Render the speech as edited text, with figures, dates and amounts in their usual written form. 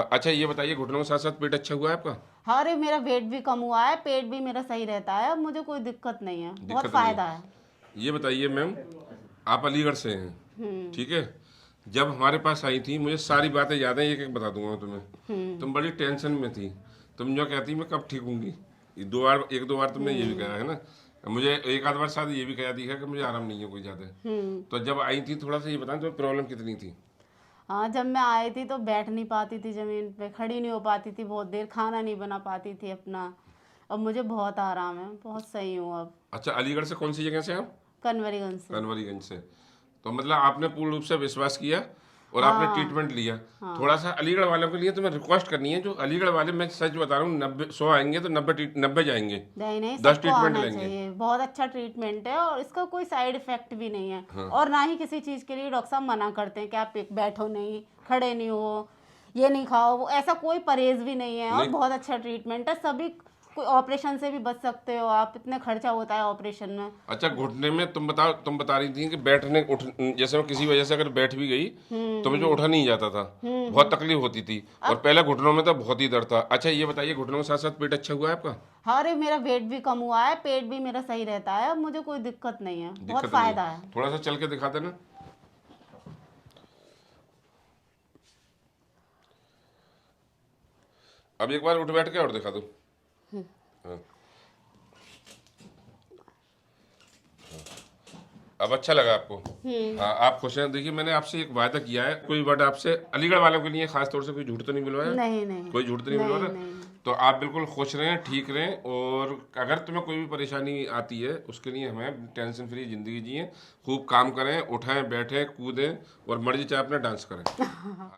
अच्छा ये बताइए, घुटनों के साथ साथ पेट अच्छा हुआ है आपका? हाँ, अरे मेरा वेट भी कम हुआ है, पेट भी मेरा सही रहता है, अब मुझे कोई दिक्कत नहीं है, बहुत दिक्कत नहीं फायदा है। है। ये बताइए मैम, आप अलीगढ़ से हैं, ठीक है? जब हमारे पास आई थी, मुझे सारी बातें याद हैं, एक एक बता दूंगा मैं तुम्हें। तुम बड़ी टेंशन में थी। तुम जो कहती मैं कब ठीक होंगी, ये दो बार, एक दो बार तुमने ये भी कहा है ना। मुझे एक आध बार शायद ये भी कहा दिखा कि मुझे आराम नहीं है कोई ज़्यादा। तो जब आई थी, थोड़ा सा ये बताएं तो प्रॉब्लम कितनी थी? हाँ, जब मैं आई थी तो बैठ नहीं पाती थी ज़मीन पे, खड़ी नहीं हो पाती थी बहुत देर, खाना नहीं बना पाती थी अपना। अब मुझे बहुत आराम है, बहुत सही हूँ अब। अच्छा, अलीगढ़ से कौन सी जगह से आप? कन्वरीगंज से। कन्वरीगंज से। तो मतलब आपने पूर्ण रूप से विश्वास किया और आपने हाँ। ट्रीटमेंट लिया। थोड़ा हाँ। सा अलीगढ़ वालों के लिए तो मैं रिक्वेस्ट करनी है, जो अलीगढ़ वाले, मैं सच बता रहा हूँ, 90 100 आएंगे तो 90 जाएंगे। नहीं नहीं, 10 सबको ट्रीटमेंट आना लेंगे। चाहिए, बहुत अच्छा ट्रीटमेंट है और इसका कोई साइड इफेक्ट भी नहीं है। और ना ही किसी चीज़ के लिए डॉक्टर साहब मना करते हैं कि आप बैठो नहीं, खड़े नहीं हो, ये नहीं खाओ, वो ऐसा कोई परहेज भी नहीं है। और नहीं। बहुत अच्छा ट्रीटमेंट है, सभी कोई ऑपरेशन से भी बच सकते हो आप, इतने खर्चा होता है ऑपरेशन में। अच्छा, घुटने में तुम बता रही थी कि बैठने उठ, जैसे मैं किसी वजह से अगर बैठ भी गई तो मुझे उठा नहीं जाता था, बहुत तकलीफ होती थी। और अब पहले घुटनों में तो बहुत ही दर्द था। अच्छा ये बताइए, घुटनों के साथ साथ पेट अच्छा हुआ है आपका? हाँ, अरे मेरा वेट भी कम हुआ है, पेट भी मेरा सही रहता है, अब मुझे कोई दिक्कत नहीं है, बहुत दिक्कत नहीं फायदा है। है। थोड़ा सा चल के दिखा देना। अब एक बार उठ बैठ के और दिखा दो। हाँ। अब अच्छा लगा आपको? हाँ, आप खुश हैं? देखिए, मैंने आपसे एक वायदा किया है, कोई वर्ड आपसे अलीगढ़ वालों के लिए खास तौर से कोई झूठ तो नहीं बुलवाया? नहीं नहीं। कोई झूठ तो नहीं बुलवा नहीं रहा? नहीं। तो आप बिल्कुल खुश रहें, ठीक रहें। और अगर तुम्हें कोई भी परेशानी आती है, उसके लिए हमें टेंशन फ्री जिंदगी जिए, खूब काम करें, उठें बैठें कूदें और मर्जी चाहे अपना डांस करें।